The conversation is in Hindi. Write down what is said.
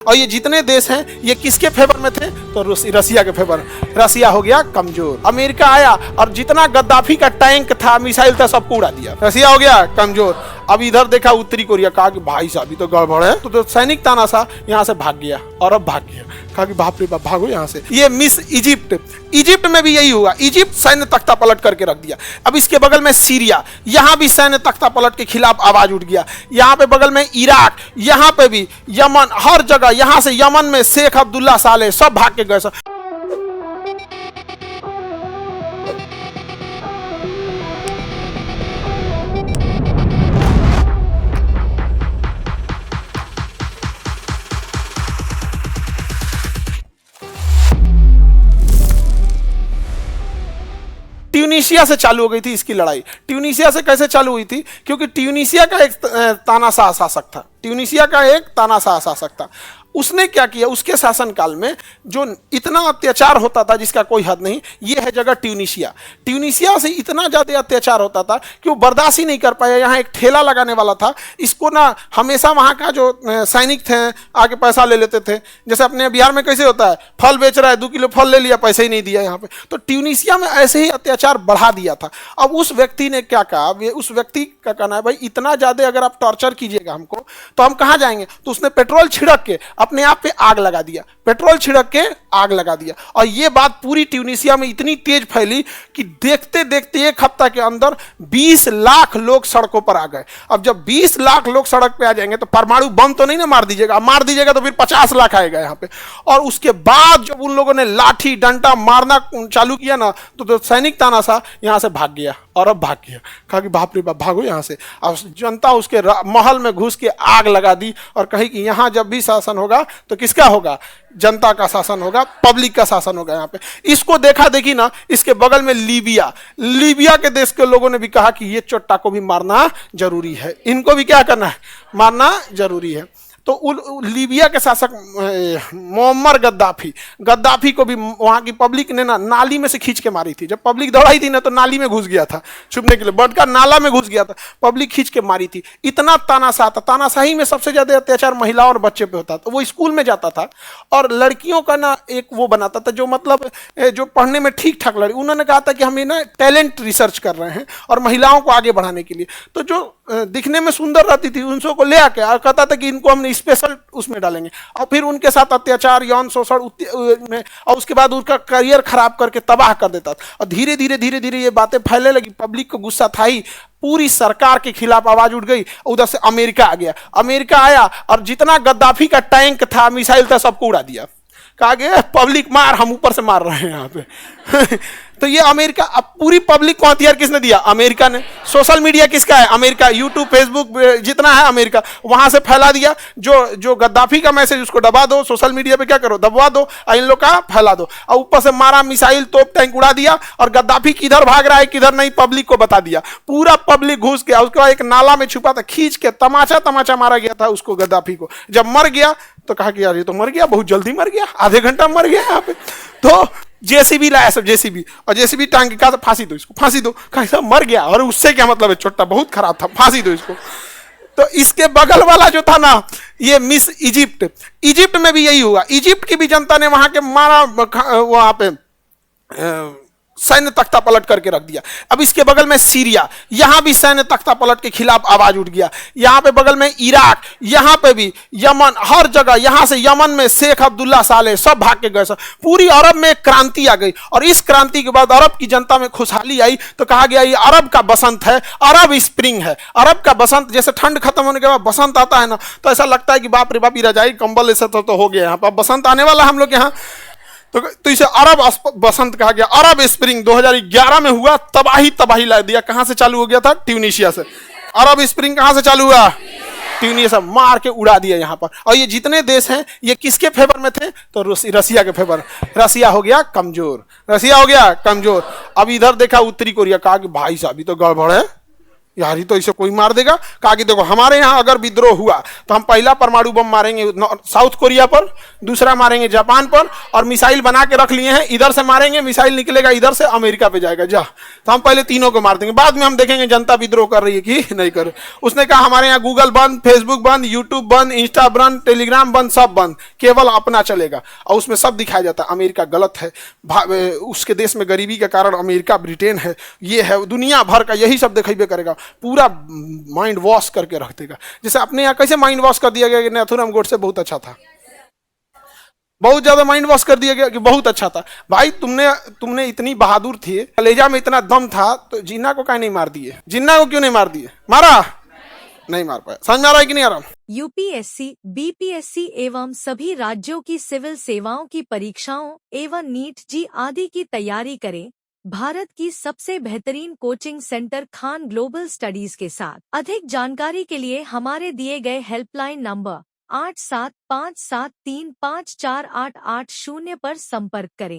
और ये जितने देश हैं ये किसके फेवर में थे? तो रसिया के फेवर। रसिया हो गया कमजोर। अमेरिका आया और जितना गद्दाफी का टैंक था, मिसाइल था, सबको उड़ा दिया। रसिया हो गया कमजोर। अब इधर देखा उत्तरी कोरिया, कहा कि भाई साहब तो गड़बड़ है। तो सैनिक तानाशाह यहाँ से भाग गया और अब भाग गया। कहा कि बाप रे बाप भागो यहाँ से। ये मिस इजिप्ट, इजिप्ट में भी यही हुआ। इजिप्ट सैन्य तख्ता पलट करके रख दिया। अब इसके बगल में सीरिया, यहाँ भी सैन्य तख्ता पलट के खिलाफ आवाज उठ गया। यहाँ पे बगल में इराक, यहाँ पे भी यमन, हर जगह। यहाँ से यमन में शेख अब्दुल्ला साले सब भाग के गए। ट्यूनीशिया से चालू हो गई थी इसकी लड़ाई। ट्यूनीशिया से कैसे चालू हुई थी? क्योंकि ट्यूनीशिया का एक तानाशाह शासक था। ट्यूनीशिया का एक तानाशाह शासक था। उसने क्या किया? उसके शासनकाल में जो इतना अत्याचार होता था जिसका कोई हद नहीं, ये है जगह ट्यूनीशिया। ट्यूनीशिया से इतना ज्यादा अत्याचार होता था कि वो बर्दाश्त ही नहीं कर पाया। यहाँ एक ठेला लगाने वाला था, इसको ना हमेशा वहाँ का जो सैनिक थे आके पैसा ले लेते थे। जैसे अपने बिहार में कैसे होता है, फल बेच रहा है, 2 किलो फल ले लिया, पैसा ही नहीं दिया यहाँ पे। तो ट्यूनीशिया में ऐसे ही अत्याचार बढ़ा दिया था। अब उस व्यक्ति ने क्या कहा? उस व्यक्ति का कहना है भाई इतना ज्यादा अगर आप टॉर्चर कीजिएगा हमको तो हम कहाँ जाएंगे? तो उसने पेट्रोल छिड़क के अपने आप पे आग लगा दिया। पेट्रोल छिड़क के आग लगा दिया। और ये बात पूरी ट्यूनीशिया में इतनी तेज फैली कि देखते देखते 1 हफ्ता के अंदर 20 लाख लोग सड़कों पर आ गए। अब जब 20 लाख लोग सड़क पे आ जाएंगे तो परमाणु बम तो नहीं ना मार दीजिएगा, मार दीजिएगा तो फिर 50 लाख आएगा यहाँ पे। और उसके बाद जब उन लोगों ने लाठी डंडा मारना चालू किया ना तो सैनिक तानाशाह यहाँ से भाग गया और अब भाग गया। कहा कि बाप रे बाप भागो यहाँ से। अब जनता उसके महल में घुस के आग लगा दी और कही कि यहाँ जब भी शासन होगा तो किसका होगा? जनता का शासन होगा, पब्लिक का शासन होगा यहाँ पे। इसको देखा देखी ना, इसके बगल में लीबिया, लीबिया के देश के लोगों ने भी कहा कि ये चोट्टा को भी मारना जरूरी है, इनको भी क्या करना है? मारना जरूरी है। तो लीबिया के शासक मोअम्मर गद्दाफी, गद्दाफी को भी वहां की पब्लिक ने ना नाली में से खींच के मारी थी। जब पब्लिक दौड़ाई थी ना तो नाली में घुस गया था छुपने के लिए, बड़का नाला में घुस गया था, पब्लिक खींच के मारी थी। इतना तानाशाह था। तानाशाही में सबसे ज्यादा अत्याचार महिला और बच्चे पे होता था। वो स्कूल में जाता था और लड़कियों का ना एक वो बनाता था जो मतलब जो पढ़ने में ठीक ठाक लड़की, उन्होंने कहा था कि हम ना टैलेंट रिसर्च कर रहे हैं और महिलाओं को आगे बढ़ाने के लिए। तो जो दिखने में सुंदर रहती थी उनको को ले आके और कहता था कि इनको हम स्पेशल उसमें डालेंगे। और फिर उनके साथ अत्याचार, यौन शोषण में, और उसके बाद उनका करियर खराब करके तबाह कर देता था। और धीरे धीरे धीरे धीरे ये बातें फैलने लगी। पब्लिक को गुस्सा था ही, पूरी सरकार के खिलाफ आवाज उठ गई। उधर से अमेरिका आ गया। अमेरिका आया और जितना गद्दाफी का टैंक था, मिसाइल था, सबको उड़ा दिया। कहा गया पब्लिक मार, हम ऊपर से मार रहे हैं यहाँ पे। तो ये अमेरिका, अब पूरी पब्लिक को हथियार किसने दिया? अमेरिका ने। सोशल मीडिया किसका है? अमेरिका। यूट्यूब, फेसबुक जितना है अमेरिका, वहां से फैला दिया। जो गद्दाफी का मैसेज उसको दबा दो, सोशल मीडिया पे क्या करो, दबवा दो, इन लोग का फैला दो। और ऊपर से मारा, मिसाइल, तोप, टैंक उड़ा दिया। और गद्दाफी किधर भाग रहा है किधर नहीं, पब्लिक को बता दिया। पूरा पब्लिक घुस गया। उसके बाद एक नाला में छुपा था, खींच के तमाचा मारा गया था उसको, गद्दाफी को। जब मर गया तो कहा कि यार ये तो मर गया, बहुत जल्दी मर गया, आधे घंटा मर गया यहाँ पे। तो जेसीबी लाया सब, जेसीबी, और जेसीबी टांग के कहा फांसी दो इसको, फांसी दो। कहा मर गया, और उससे क्या मतलब है, छोटा बहुत खराब था, फांसी दो इसको। तो इसके बगल वाला जो था ना, ये मिस इजिप्ट, इजिप्ट में भी यही हुआ। इजिप्ट की भी जनता ने वहां के मारा, वहां पे सैन्य तख्ता पलट करके रख दिया। अब इसके बगल में सीरिया, यहां भी सैन्य तख्ता पलट के खिलाफ आवाज उठ गया। यहां पे बगल में इराक, यहां पे भी यमन, हर जगह। यहां से यमन में शेख अब्दुल्ला साले सब भाग के गए। पूरी अरब में क्रांति आ गई। और इस क्रांति के बाद अरब की जनता में खुशहाली आई। तो कहा गया ये अरब का बसंत है, अरब स्प्रिंग है, अरब का बसंत। जैसे ठंड खत्म होने के बाद बसंत आता है ना, तो ऐसा लगता है कि बाप रे बाप, रजाई कंबल ऐसा तो हो गया, यहाँ पर बसंत आने वाला हम लोग यहाँ। तो इसे अरब बसंत कहा गया। अरब स्प्रिंग 2011 में हुआ, तबाही ला दिया। कहां से चालू हो गया था? ट्यूनीशिया से। अरब स्प्रिंग कहां से चालू हुआ? ट्यूनीशिया। मार के उड़ा दिया यहाँ पर। और ये जितने देश हैं ये किसके फेवर में थे? तो रसिया के फेवर। रसिया हो गया कमजोर। रसिया हो गया कमजोर। अब इधर देखा उत्तरी कोरिया, कहा कि भाई साहब तो गड़बड़ है, यार ये तो इसे कोई मार देगा। कहा कि देखो हमारे यहाँ अगर विद्रोह हुआ तो हम पहला परमाणु बम मारेंगे साउथ कोरिया पर, दूसरा मारेंगे जापान पर, और मिसाइल बना के रख लिए हैं, इधर से मारेंगे मिसाइल निकलेगा इधर से अमेरिका पे जाएगा, जा तो हम पहले तीनों को मार देंगे, बाद में हम देखेंगे जनता विद्रोह कर रही है कि नहीं कर। उसने कहा हमारे यहाँ गूगल बंद, फेसबुक बंद, यूट्यूब बंद, इंस्टा बंद, टेलीग्राम बंद, सब बंद, केवल अपना चलेगा। और उसमें सब दिखाया जाता है अमेरिका गलत है, उसके देश में गरीबी के कारण अमेरिका ब्रिटेन है, ये है, दुनिया भर का यही सब दिखेबे करेगा, पूरा माइंड वॉश करके रख देगा। जैसे अपने यहाँ कैसे माइंड वॉश कर दिया गया कि नाथुराम गोडसे बहुत अच्छा था, बहुत ज्यादा माइंड वॉश कर दिया गया कि बहुत अच्छा था। भाई तुमने इतनी बहादुर थी, कलेजा में इतना दम था, तो जिन्ना को क्या नहीं मार दिए? जिन्ना को क्यों नहीं मार दिए? मारा नहीं मार पाया। समझ में आ रहा है कि नहीं आ रहा? यूपीएससी, बीपीएससी एवं सभी राज्यों की सिविल सेवाओं की परीक्षाओं एवं नीट जी आदि की तैयारी करें भारत की सबसे बेहतरीन coaching centre Khan global studies के साथ। अधिक जानकारी के लिए हमारे दिए गए हेल्पलाइन नंबर 8757354880 पर संपर्क करें।